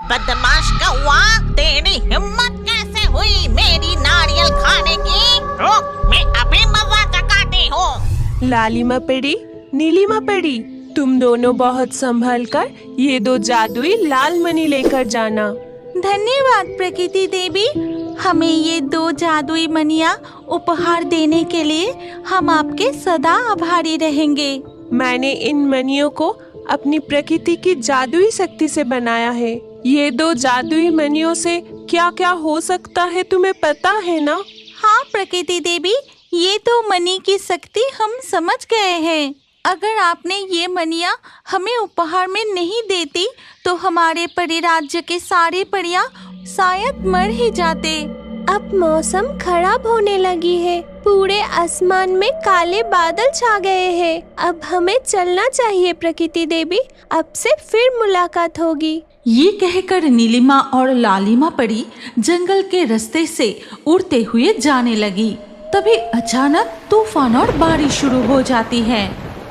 बदमाश कौवा, तेरी हिम्मत कैसे हुई मेरी नारियल खाने की? रुक, मैं अभी मजा चखाती हूँ। लालिमा परी, नीलिमा परी, तुम दोनों बहुत संभल कर ये 2 जादुई लाल मणि लेकर जाना। धन्यवाद प्रकृति देवी, हमें ये 2 जादुई मणियाँ उपहार देने के लिए हम आपके सदा आभारी रहेंगे। मैंने इन मणियों को अपनी प्रकृति की जादुई शक्ति से बनाया है। ये 2 जादुई मणियों से क्या क्या हो सकता है तुम्हें पता है ना? हाँ प्रकृति देवी, ये 2 मणि की शक्ति हम समझ गए हैं। अगर आपने ये मणियाँ हमें उपहार में नहीं देती तो हमारे परिराज्य के सारे परियां शायद मर ही जाते। अब मौसम खराब होने लगी है, पूरे आसमान में काले बादल छा गए हैं। अब हमें चलना चाहिए प्रकृति देवी, अब से फिर मुलाकात होगी। ये कहकर नीलिमा और लालिमा परी जंगल के रास्ते से उड़ते हुए जाने लगी। तभी अचानक तूफान और बारिश शुरू हो जाती है।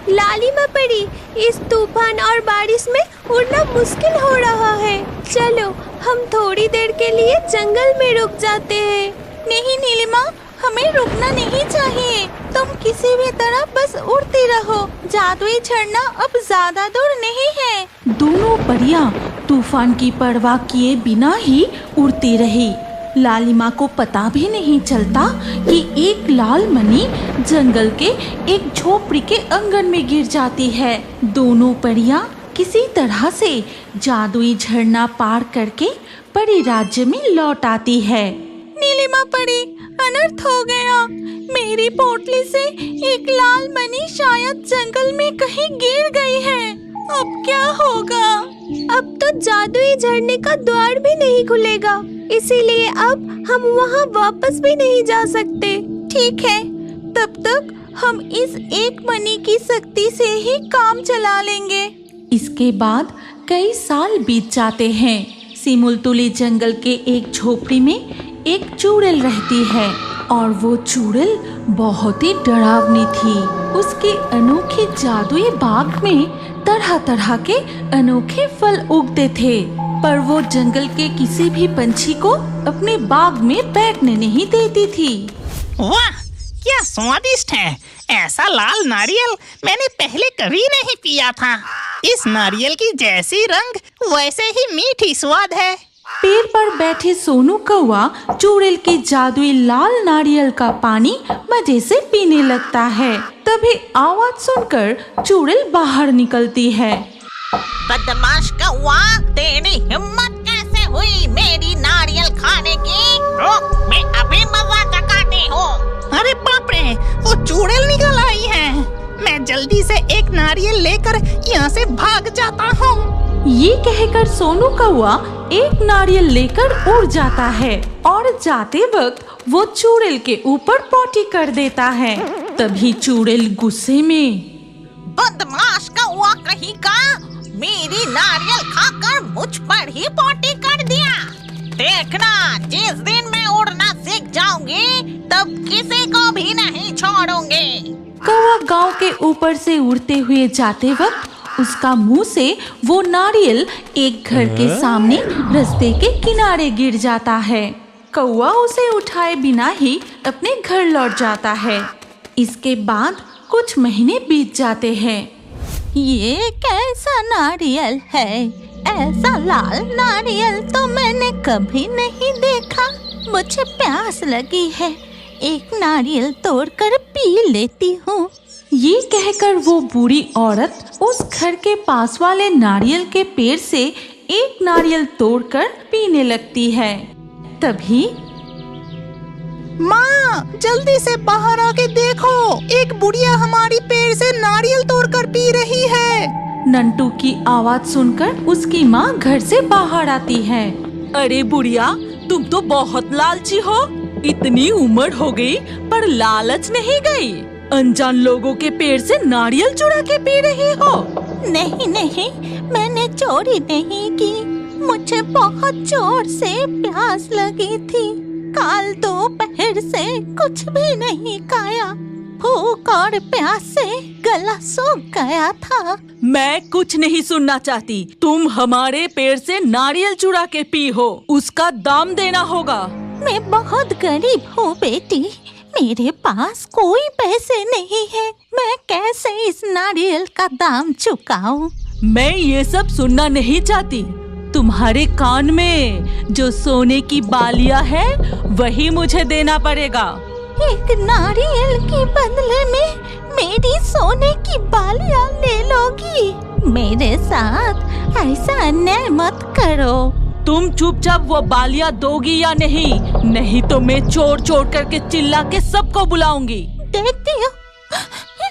लालिमा परी, इस तूफान और बारिश में उड़ना मुश्किल हो रहा है। चलो हम थोड़ी देर के लिए जंगल में रुक जाते हैं। नहीं नीलिमा, हमें रुकना नहीं चाहिए। तुम किसी भी तरह बस उड़ती रहो, जादुई झरना अब ज्यादा दूर नहीं है। दोनों परियां तूफान की परवाह किए बिना ही उड़ती रही। लालिमा को पता भी नहीं चलता कि एक लाल मणि जंगल के एक झोपड़ी के आंगन में गिर जाती है। दोनों परियां किसी तरह से जादुई झरना पार करके परी राज्य में लौट आती है। नीलिमा परी, अनर्थ हो गया। मेरी पोटली से एक लाल मणि शायद जंगल में कहीं गिर गई है। अब क्या होगा? अब तो जादुई झरने का द्वार भी नहीं खुलेगा, इसीलिए अब हम वहाँ वापस भी नहीं जा सकते। ठीक है, तब तक हम इस एक मणि की शक्ति से ही काम चला लेंगे। इसके बाद कई साल बीत जाते हैं। सिमुलतुली जंगल के एक झोपड़ी में एक चुड़ैल रहती है और वो चुड़ैल बहुत ही डरावनी थी। उसके अनोखे जादुई बाग में तरह तरह के अनोखे फल उगते थे, पर वो जंगल के किसी भी पंछी को अपने बाग में बैठने नहीं देती थी। वाह, क्या स्वादिष्ट है! ऐसा लाल नारियल मैंने पहले कभी नहीं पिया था। इस नारियल की जैसी रंग वैसे ही मीठी स्वाद है। पेड़ पर बैठे सोनू कौवा चुड़ैल के जादुई लाल नारियल का पानी मजे से पीने लगता है। तभी आवाज सुनकर चुड़ैल बाहर निकलती है। बदमाश कौवा, तेरी हिम्मत कैसे हुई मेरी नारियल खाने की? रुक, मैं अभी मजा चखाती हूँ। अरे बाप रे, वो चुड़ैल निकल आई है। मैं जल्दी से एक नारियल लेकर यहाँ से भाग जाता हूँ। ये कहकर सोनू कौवा एक नारियल लेकर उड़ जाता है और जाते वक्त वो चुड़ैल के ऊपर पोटी कर देता है। तभी चुड़ैल गुस्से में, बदमाश कौवा कहीं का, मेरी नारियल खाकर मुझ पर ही पोटी कर दिया। देखना, जिस दिन मैं उड़ना सीख जाऊंगी तब किसी को भी नहीं छोड़ूंगी। कौवा गांव के ऊपर से उड़ते हुए जाते वक्त उसका मुंह से वो नारियल एक घर के सामने रास्ते के किनारे गिर जाता है। कौवा उसे उठाए बिना ही अपने घर लौट जाता है। इसके बाद कुछ महीने बीत जाते हैं। ये कैसा नारियल है? ऐसा लाल नारियल तो मैंने कभी नहीं देखा। मुझे प्यास लगी है, एक नारियल तोड़कर पी लेती हूँ। ये कहकर वो बूढ़ी औरत उस घर के पास वाले नारियल के पेड़ से एक नारियल तोड़कर पीने लगती है। तभी माँ, जल्दी से बाहर आके देखो, एक बुढ़िया हमारी पेड़ से नारियल तोड़कर पी रही है। नंटू की आवाज सुनकर उसकी माँ घर से बाहर आती है। अरे बुढ़िया, तुम तो बहुत लालची हो। इतनी उम्र हो गई पर लालच नहीं गई। अनजान लोगों के पेड़ से नारियल चुरा के पी रही हो। नहीं नहीं, मैंने चोरी नहीं की। मुझे बहुत जोर से प्यास लगी थी। काल दोपहर से कुछ भी नहीं खाया, भूख और प्यास से गला सूख गया था। मैं कुछ नहीं सुनना चाहती। तुम हमारे पेड़ से नारियल चुरा के पी हो, उसका दाम देना होगा। मैं बहुत गरीब हूँ बेटी, मेरे पास कोई पैसे नहीं है। मैं कैसे इस नारियल का दाम चुकाऊं? मैं ये सब सुनना नहीं चाहती। तुम्हारे कान में जो सोने की बालियां है वही मुझे देना पड़ेगा। एक नारियल के बदले में मेरी सोने की बालियां ले लोगी? मेरे साथ ऐसा अन्याय मत करो। तुम चुपचाप वो बालियां दोगी या नहीं? नहीं तो मैं चोर चोर करके चिल्ला के सबको बुलाऊंगी। देती हूँ,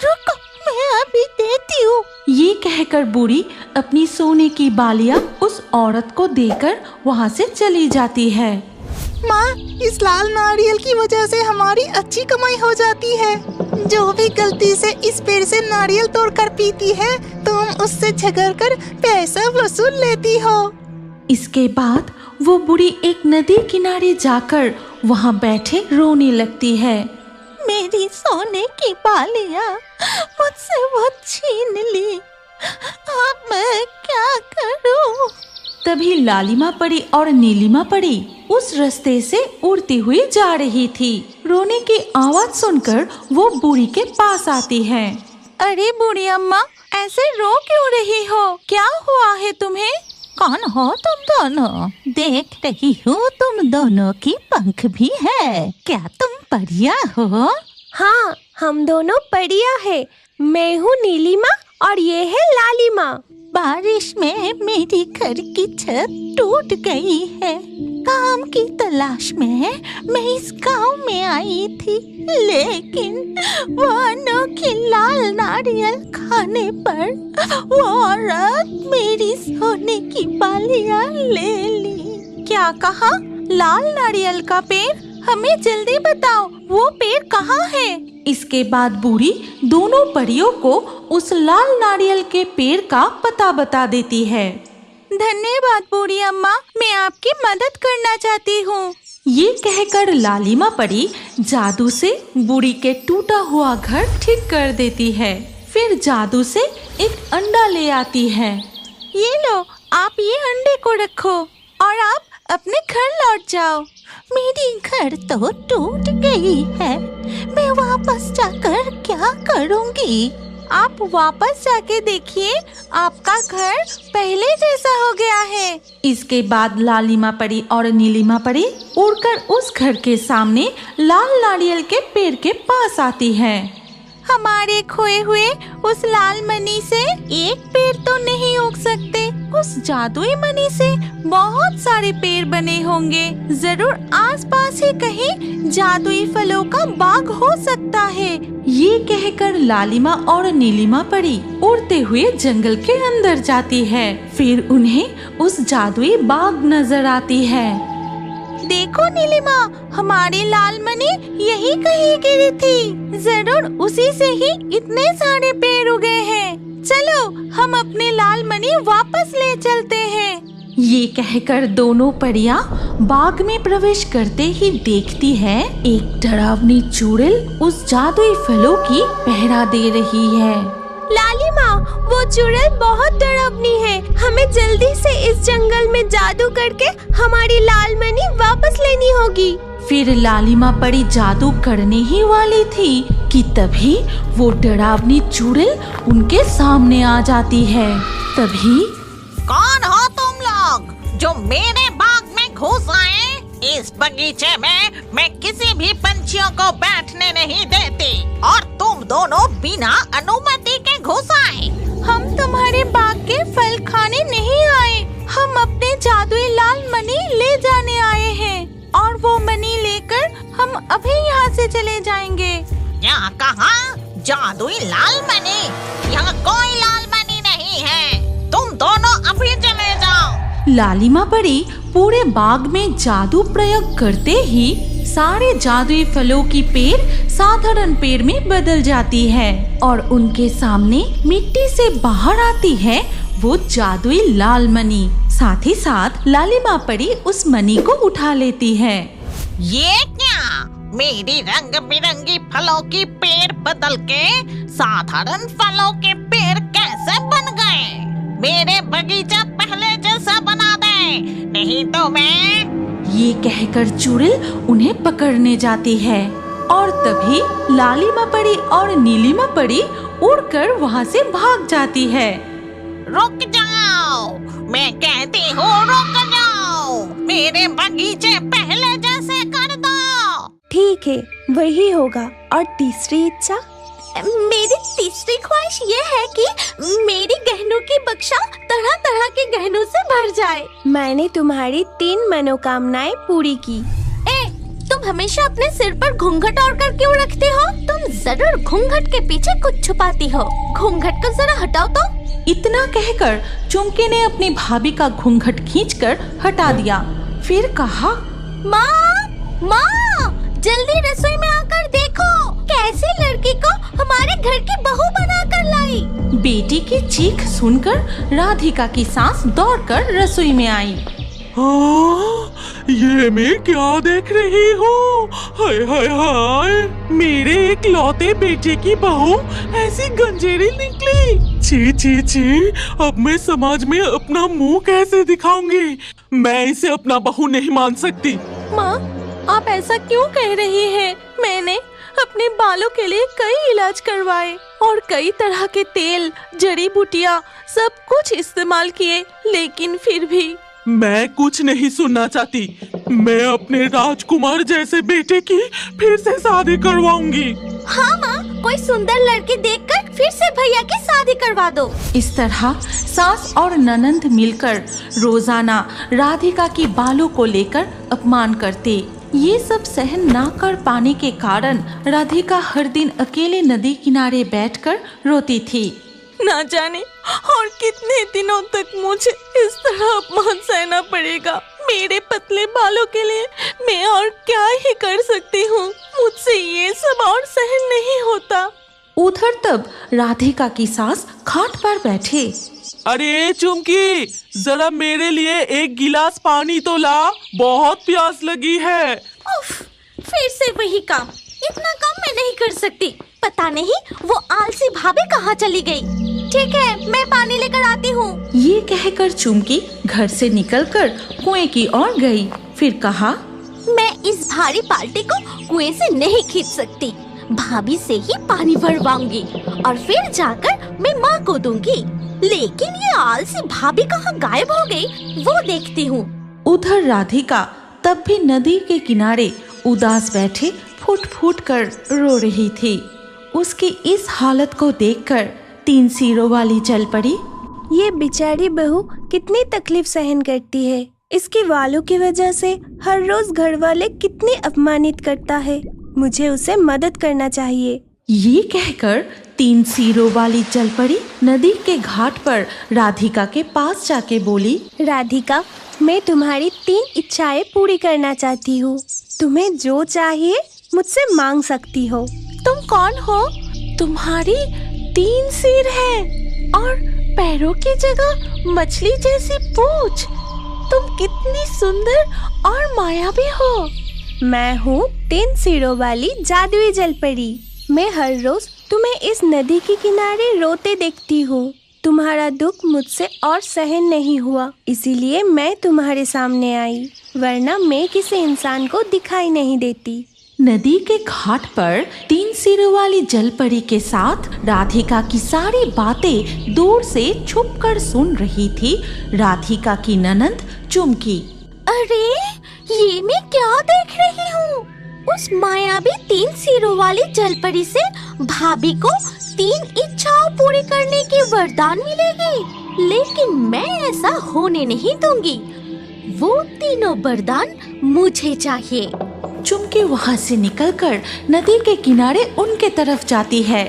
रुको, मैं अभी देती हूँ। ये कहकर बूढ़ी अपनी सोने की बालियां उस औरत को देकर वहाँ से चली जाती है। माँ, इस लाल नारियल की वजह से हमारी अच्छी कमाई हो जाती है। जो भी गलती से इस पेड़ से नारियल तोड़कर पीती है, तुम उससे झगड़कर पैसा वसूल लेती हो। इसके बाद वो बूढ़ी एक नदी किनारे जाकर वहाँ बैठे रोने लगती है। मेरी सोने की बालियां मुझसे वो छीन ली, अब मैं क्या करूं? तभी लालिमा परी और नीलिमा परी उस रास्ते से उड़ती हुई जा रही थी। रोने की आवाज सुनकर वो बूढ़ी के पास आती है। अरे बूढ़ी अम्मा, ऐसे रो क्यों रही हो? क्या हुआ है तुम्हें? कौन हो तुम दोनों? देख रही हूँ तुम दोनों की पंख भी है। क्या तुम परियां हो? हाँ, हम दोनों परियां है। मैं हूँ नीलिमा और ये है लालिमा। बारिश में मेरी घर की छत टूट गई है। काम की तलाश में मैं इस गांव में आई थी, लेकिन वो अनोखी लाल नारियल खाने पर वो औरत मेरी सोने की बालियां ले ली। क्या कहा? लाल नारियल का पेड़? हमें जल्दी बताओ, वो पेड़ कहाँ है? इसके बाद बूढ़ी दोनों परियों को उस लाल नारियल के पेड़ का पता बता देती है। धन्यवाद बूढ़ी अम्मा, मैं आपकी मदद करना चाहती हूँ। ये कहकर लालिमा परी जादू से बूढ़ी के टूटा हुआ घर ठीक कर देती है। फिर जादू से एक अंडा ले आती है। ये लो, आप ये अंडे को रखो और आप अपने घर लौट जाओ। मेरी घर तो टूट गई है, मैं वापस जाकर क्या करूँगी? आप वापस जाके देखिए, आपका घर पहले जैसा हो गया है। इसके बाद लालिमा परी और नीलिमा परी उड़कर उस घर के सामने लाल नारियल के पेड़ के पास आती है। हमारे खोए हुए उस लाल मनी से एक पेड़ तो नहीं उग सकते, उस जादुई मनी से बहुत सारे पेड़ बने होंगे। जरूर आसपास ही कहीं जादुई फलों का बाग हो सकता है। ये कहकर लालिमा और नीलिमा परी उड़ते हुए जंगल के अंदर जाती है। फिर उन्हें उस जादुई बाग नजर आती है। देखो नीलिमा, हमारी लाल मनी यही कहीं गिरी थी। जरूर उसी से ही इतने सारे पेड़ उगे हैं। चलो हम अपने लाल मनी वापस ले चलते हैं। ये कहकर दोनों परियां बाग में प्रवेश करते ही देखती है एक डरावनी चुड़ैल उस जादुई फलों की पहरा दे रही है। लालिमा, वो चुड़ैल बहुत डरावनी है। हमें जल्दी से इस जंगल में जादू करके हमारी लाल मनी वापस लेनी होगी। फिर लालिमा परी जादू करने ही वाली थी कि तभी वो डरावनी चुड़ैल उनके सामने आ जाती है। तभी कौन हो तुम लोग जो मेरे बाग में घुस आए? इस बगीचे में मैं किसी भी पंछियों को बैठने नहीं देती और तुम दोनों बिना अनुमति के घुस आए। हम तुम्हारे बाग के फल खाने नहीं आए, हम अपने जादुई लाल मनी ले जाने आए हैं और वो मनी लेकर हम अभी यहाँ से चले जाएंगे। क्या कहा? जादुई लाल मनी? यहाँ कोई लाल मनी नहीं है, तुम दोनों अभी चले जाओ। लालिमा परी पूरे बाग में जादू प्रयोग करते ही सारे जादुई फलों की पेड़ साधारण पेड़ में बदल जाती है और उनके सामने मिट्टी से बाहर आती है वो जादुई लाल मनी। साथ ही साथ लालिमा परी उस मनी को उठा लेती है। ये क्या? मेरी रंग बिरंगी फलों की पेड़ बदल के साधारण फलों के पेड़ कैसे बन गए? मेरे बगीचा पहले जैसा बना दे, नहीं तो मैं। ये कहकर चुड़ैल उन्हें पकड़ने जाती है और तभी लाली मपड़ी और नीली मपड़ी उड़कर वहाँ से भाग जाती है। रुक जाओ, मैं कहती हूँ रुक जाओ, मेरे बगीचे पहले जैसे कर दो। ठीक है, वही होगा। और तीसरी इच्छा? मेरी तीसरी ख्वाहिश ये है कि मेरी गहनों की बक्सा तरह तरह के गहनों से भर जाए। मैंने तुम्हारी 3 मनोकामनाएं पूरी की। तुम हमेशा अपने सिर पर घूंघट ओढ़ कर क्यों रखते हो? तुम जरूर घूंघट के पीछे कुछ छुपाती हो। घूंघट को जरा हटाओ तो। इतना कहकर चुमकी ने अपनी भाभी का घूंघट खींचकर हटा दिया। फिर कहा, माँ, माँ, जल्दी रसोई में आकर देखो, कैसे लड़की को हमारे घर की बहू बनाकर लाई। बेटी की चीख सुनकर राधिका की सास दौड़कर रसोई में आई। ये मैं क्या देख रही हूँ? हाय हाय हाय, मेरे एक लौते बेटे की बहू ऐसी गंजेरी निकली। छी छी छी, अब मैं समाज में अपना मुंह कैसे दिखाऊंगी? मैं इसे अपना बहू नहीं मान सकती। माँ, आप ऐसा क्यों कह रही हैं? मैंने अपने बालों के लिए कई इलाज करवाए और कई तरह के तेल, जड़ी बूटियाँ सब कुछ इस्तेमाल किए, लेकिन फिर भी। मैं कुछ नहीं सुनना चाहती। मैं अपने राजकुमार जैसे बेटे की फिर से शादी करवाऊंगी। हाँ माँ, कोई सुंदर लड़की देखकर फिर से भैया की शादी करवा दो। इस तरह सास और ननंद मिलकर रोजाना राधिका की बालों को लेकर अपमान करते। ये सब सहन ना कर पाने के कारण राधिका हर दिन अकेले नदी किनारे बैठकर रोती थी। ना जाने और कितने दिनों तक मुझे इस तरह अपमान सहना पड़ेगा। मेरे पतले बालों के लिए मैं और क्या ही कर सकती हूँ। मुझसे ये सब और सहन नहीं होता। उधर तब राधिका की सास खाट पर बैठे। अरे चुमकी, जरा मेरे लिए एक गिलास पानी तो ला, बहुत प्यास लगी है। उफ, फिर से वही काम। इतना काम मैं नहीं कर सकती। पता नहीं वो आलसी भाभी कहाँ चली गई। ठीक है, मैं पानी लेकर आती हूँ। ये कहकर चुमकी घर से निकलकर कुएं की ओर गई। फिर कहा, मैं इस भारी बाल्टी को कुएं से नहीं खींच सकती। भाभी से ही पानी भरवाऊंगी और फिर जाकर मैं माँ को दूंगी। लेकिन ये आलसी भाभी कहाँ गायब हो गई, वो देखती हूँ। उधर राधिका तब भी नदी के किनारे उदास बैठे फूट फूट कर रो रही थी। उसकी इस हालत को देखकर 3 सिरों वाली चल पड़ी। ये बेचारी बहू कितनी तकलीफ सहन करती है। इसके वालों की वजह से हर रोज घर वाले कितनी अपमानित करता है। मुझे उसे मदद करना चाहिए। ये कहकर 3 सिरों वाली चल पड़ी नदी के घाट पर राधिका के पास जाके बोली, राधिका, मैं तुम्हारी 3 इच्छाएं पूरी करना चाहती हूँ। तुम्हें जो चाहिए मुझसे मांग सकती हो। तुम कौन हो? तुम्हारी 3 सिर हैं और पैरों की जगह मछली जैसी पूंछ। तुम कितनी सुंदर और मायावी हो। मैं हूँ 3 सिरों वाली जादुई जलपरी। मैं हर रोज तुम्हें इस नदी के किनारे रोते देखती हूँ। तुम्हारा दुख मुझसे और सहन नहीं हुआ, इसीलिए मैं तुम्हारे सामने आई, वरना मैं किसी इंसान को दिखाई नहीं देती। नदी के घाट पर 3 सिरों वाली जलपरी के साथ राधिका की सारी बातें दूर से छुपकर सुन रही थी राधिका की ननंद चुमकी। अरे, ये मैं क्या देख रही हूँ? उस मायावी 3 सिरों वाली जलपरी से भाभी को 3 इच्छाओं पूरी करने की वरदान मिलेगी, लेकिन मैं ऐसा होने नहीं दूंगी। वो तीनों वरदान मुझे चाहिए। चुमकी वहाँ से निकलकर नदी के किनारे उनके तरफ जाती है।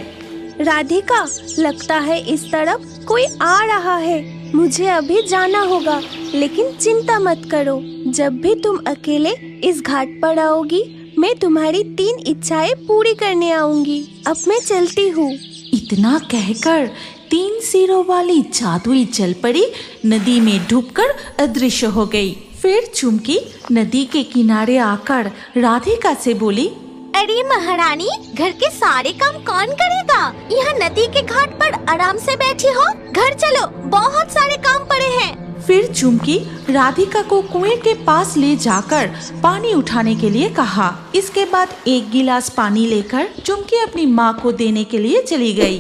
राधिका, लगता है इस तरफ कोई आ रहा है। मुझे अभी जाना होगा, लेकिन चिंता मत करो। जब भी तुम अकेले इस घाट पर आओगी, मैं तुम्हारी 3 इच्छाएं पूरी करने आऊंगी। अब मैं चलती हूँ। इतना कहकर 3 सिरों वाली जादुई जलपरी नदी में डूबकर अदृश्य हो गई। फिर चुमकी नदी के किनारे आकर राधिका से बोली, अरे महारानी, घर के सारे काम कौन करेगा? यहाँ नदी के घाट पर आराम से बैठी हो, घर चलो, बहुत सारे काम पड़े हैं। फिर चुमकी राधिका को कुएं के पास ले जाकर पानी उठाने के लिए कहा। इसके बाद एक गिलास पानी लेकर चुमकी अपनी माँ को देने के लिए चली गई।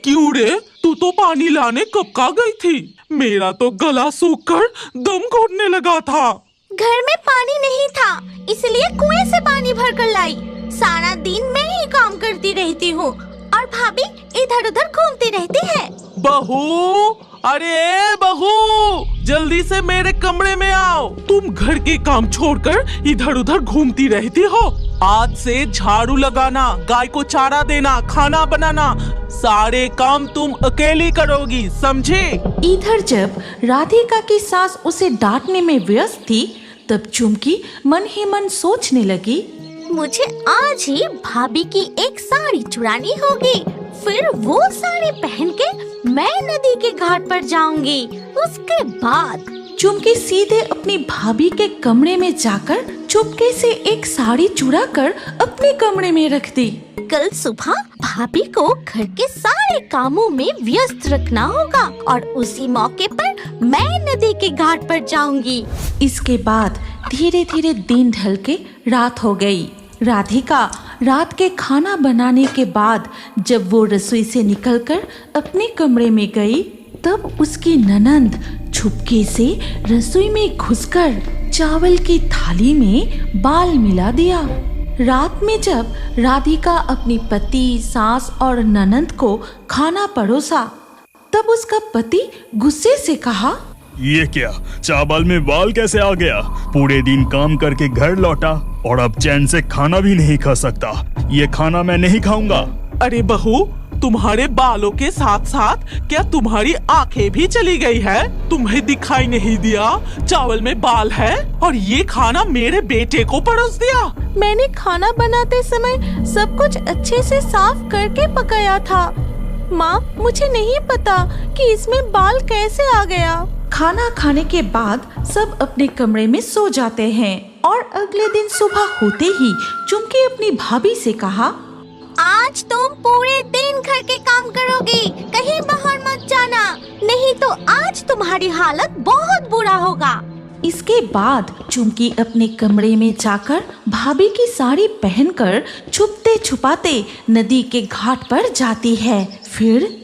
क्यों रे, तू तो पानी लाने कब का गई थी? मेरा तो गला सूखकर दम घुटने लगा था। घर में पानी नहीं था, इसलिए कुएं से पानी भरकर लाई। सारा दिन मैं ही काम करती रहती हूँ और भाभी इधर उधर घूमती रहती है। बहू, अरे बहू, जल्दी से मेरे कमरे में आओ। तुम घर के काम छोड़कर इधर उधर घूमती रहती हो। आज से झाड़ू लगाना, गाय को चारा देना, खाना बनाना, सारे काम तुम अकेली करोगी, समझे? इधर जब राधिका की सास उसे डांटने में व्यस्त थी, तब चुमकी मन ही मन सोचने लगी, मुझे आज ही भाभी की एक साड़ी चुरानी होगी, फिर वो साड़ी पहन के मैं नदी के घाट पर जाऊंगी। उसके बाद चुमकी सीधे अपनी भाभी के कमरे में जाकर चुपके से एक साड़ी चुरा कर अपने कमरे में रख दी। कल सुबह भाभी को घर के सारे कामों में व्यस्त रखना होगा और उसी मौके पर मैं नदी के घाट पर जाऊंगी। इसके बाद धीरे धीरे दिन ढल के रात हो गई। राधिका रात के खाना बनाने के बाद जब वो रसोई से निकलकर अपने कमरे में गई, तब उसकी ननंद छुपके से रसोई में घुसकर चावल की थाली में बाल मिला दिया। रात में जब राधिका अपनी पति, सास और ननंद को खाना परोसा, तब उसका पति गुस्से से कहा, ये क्या, चावल में बाल कैसे आ गया? पूरे दिन काम करके घर लौटा और अब चैन से खाना भी नहीं खा सकता। ये खाना मैं नहीं खाऊंगा। अरे बहू, तुम्हारे बालों के साथ साथ क्या तुम्हारी आंखें भी चली गई है? तुम्हें दिखाई नहीं दिया चावल में बाल है और ये खाना मेरे बेटे को परोस दिया? मैंने खाना बनाते समय सब कुछ अच्छे से साफ करके पकाया था। माँ, मुझे नहीं पता कि इसमें बाल कैसे आ गया। खाना खाने के बाद सब अपने कमरे में सो जाते हैं और अगले दिन सुबह होते ही चुमकी अपनी भाभी से कहा, आज तुम पूरे दिन घर के काम करोगी, कहीं बाहर मत जाना, नहीं तो आज तुम्हारी हालत बहुत बुरा होगा। इसके बाद चुमकी अपने कमरे में जाकर भाभी की साड़ी पहनकर छुपते छुपाते नदी के घाट पर जाती है। फिर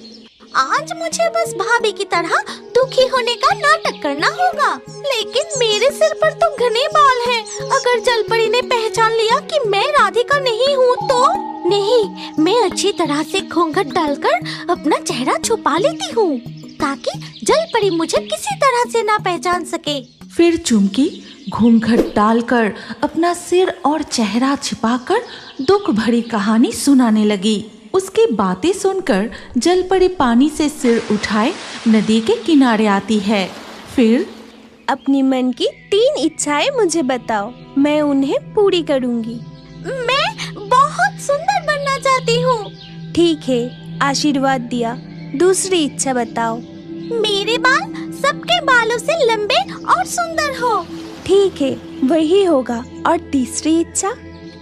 आज मुझे बस भाभी की तरह दुखी होने का नाटक करना होगा, लेकिन मेरे सिर पर तो घने बाल हैं। अगर जलपरी ने पहचान लिया कि मैं राधिका नहीं हूँ तो? नहीं, मैं अच्छी तरह से घूंघट डालकर अपना चेहरा छुपा लेती हूँ ताकि जलपरी मुझे किसी तरह से ना पहचान सके। फिर चुमकी घूंघट डालकर अपना सिर और चेहरा छिपाकर दुख भरी कहानी सुनाने लगी। उसकी बातें सुनकर जलपरी पानी से सिर उठाए नदी के किनारे आती है। फिर अपनी मन की 3 इच्छाएं मुझे बताओ, मैं उन्हें पूरी करूंगी। मैं बहुत सुंदर बनना चाहती हूँ। ठीक है, आशीर्वाद दिया। दूसरी इच्छा बताओ। मेरे बाल सबके बालों से लंबे और सुंदर हो। ठीक है, वही होगा। और तीसरी इच्छा?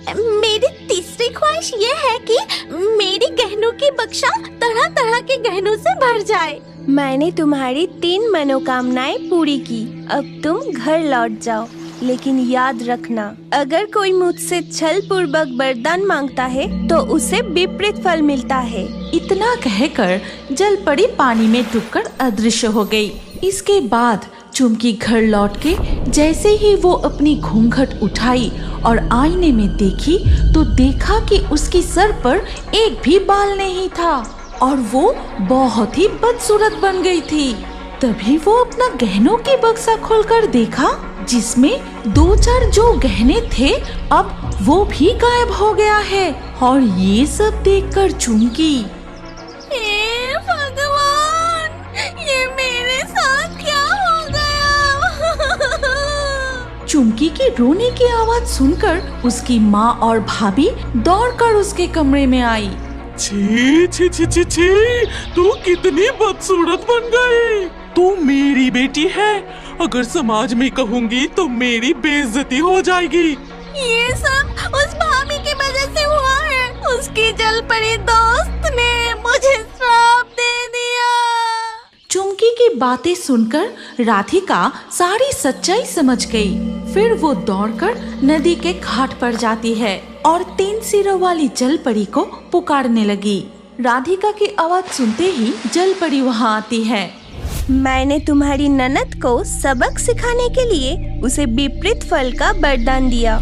मेरी तीसरी ख्वाहिश ये है कि मेरी गहनों की बक्सा तरह तरह के गहनों से भर जाए। मैंने तुम्हारी 3 मनोकामनाएं पूरी की, अब तुम घर लौट जाओ। लेकिन याद रखना, अगर कोई मुझसे छल पूर्वक वरदान मांगता है तो उसे विपरीत फल मिलता है। इतना कहकर जलपरी पानी में डूबकर अदृश्य हो गई। इसके बाद चुमकी घर लौट के जैसे ही वो अपनी घूंघट उठाई और आईने में देखी तो देखा कि उसकी सर पर एक भी बाल नहीं था और वो बहुत ही बदसूरत बन गई थी। तभी वो अपना गहनों की बक्सा खोलकर देखा, जिसमें 2-4 जो गहने थे अब वो भी गायब हो गया है। और ये सब देखकर चुमकी, हे भगवान, ये मेरे साथ क्या हो गया? चुमकी की रोने की आवाज सुनकर उसकी माँ और भाभी दौड़कर उसके कमरे में आई। छी छी छी छी छी, तू कितनी बदसूरत बन गई। तू मेरी बेटी है, अगर समाज में कहूँगी तो मेरी बेइज्जती हो जाएगी। ये सब उस भाभी की वजह कैसे हुआ है? उसकी जल परी दोस्त ने मुझे श्राप दे दिया। चुमकी की बातें सुनकर राधिका सारी सच्चाई समझ गई। फिर वो दौड़कर नदी के घाट पर जाती है और 3 सिरों वाली जल परी को पुकारने लगी। राधिका की आवाज सुनते ही जल परी वहाँ आती है। मैंने तुम्हारी ननद को सबक सिखाने के लिए उसे विपरीत फल का वरदान दिया।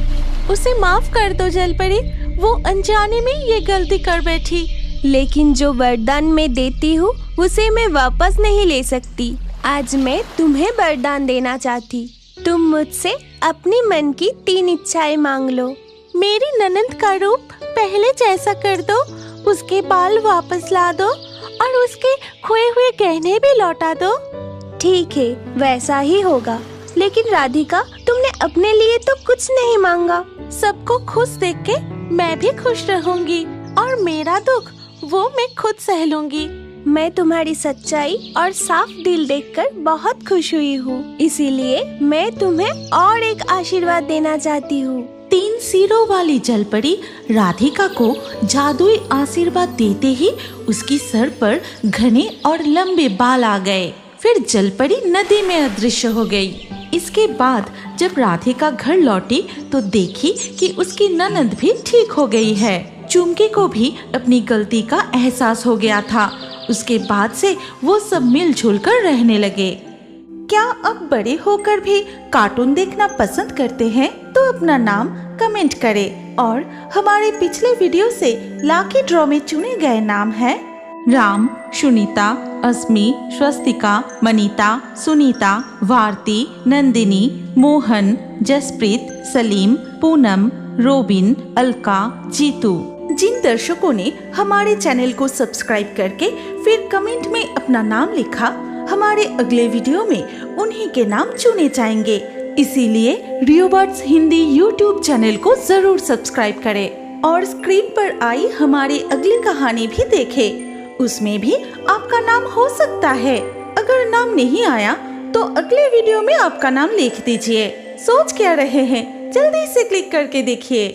उसे माफ कर दो जल परी, वो अनजाने में ये गलती कर बैठी। लेकिन जो वरदान मैं देती हूँ उसे मैं वापस नहीं ले सकती। आज मैं तुम्हें वरदान देना चाहती। तुम मुझसे अपनी मन की 3 इच्छाएं मांग लो। मेरी ननद का रूप पहले जैसा कर दो, उसके बाल वापस ला दो और उसके खोए हुए गहने भी लौटा दो। ठीक है, वैसा ही होगा। लेकिन राधिका, तुमने अपने लिए तो कुछ नहीं मांगा। सबको खुश देख के मैं भी खुश रहूंगी और मेरा दुख वो मैं खुद सह लूंगी। मैं तुम्हारी सच्चाई और साफ दिल देखकर बहुत खुश हुई हूँ। इसीलिए मैं तुम्हें और एक आशीर्वाद देना चाहती हूँ। 3 सिरों वाली जलपरी राधिका को जादुई आशीर्वाद देते ही उसकी सर पर घने और लंबे बाल आ गए। फिर जलपरी नदी में अदृश्य हो गई। इसके बाद जब राधिका घर लौटी तो देखी कि उसकी ननद भी ठीक हो गई है। चुमकी को भी अपनी गलती का एहसास हो गया था। उसके बाद से वो सब मिलजुल कर रहने लगे। क्या अब बड़े होकर भी कार्टून देखना पसंद करते हैं? तो अपना नाम कमेंट करें और हमारे पिछले वीडियो से लाकी ड्रॉ में चुने गए नाम हैं राम, सुनीता, अस्मी, स्वस्तिका, मनीता, सुनीता, भारती, नंदिनी, मोहन, जसप्रीत, सलीम, पूनम, रोबिन, अलका, जीतू। जिन दर्शकों ने हमारे चैनल को सब्सक्राइब करके फिर कमेंट में अपना नाम लिखा, हमारे अगले वीडियो में उन्हीं के नाम चुने जाएंगे। इसीलिए रियोबर्ड्स हिंदी यूट्यूब चैनल को जरूर सब्सक्राइब करें और स्क्रीन पर आई हमारी अगली कहानी भी देखें। उसमें भी आपका नाम हो सकता है। अगर नाम नहीं आया तो अगले वीडियो में आपका नाम लिख दीजिए। सोच क्या रहे हैं? जल्दी से क्लिक करके देखिए।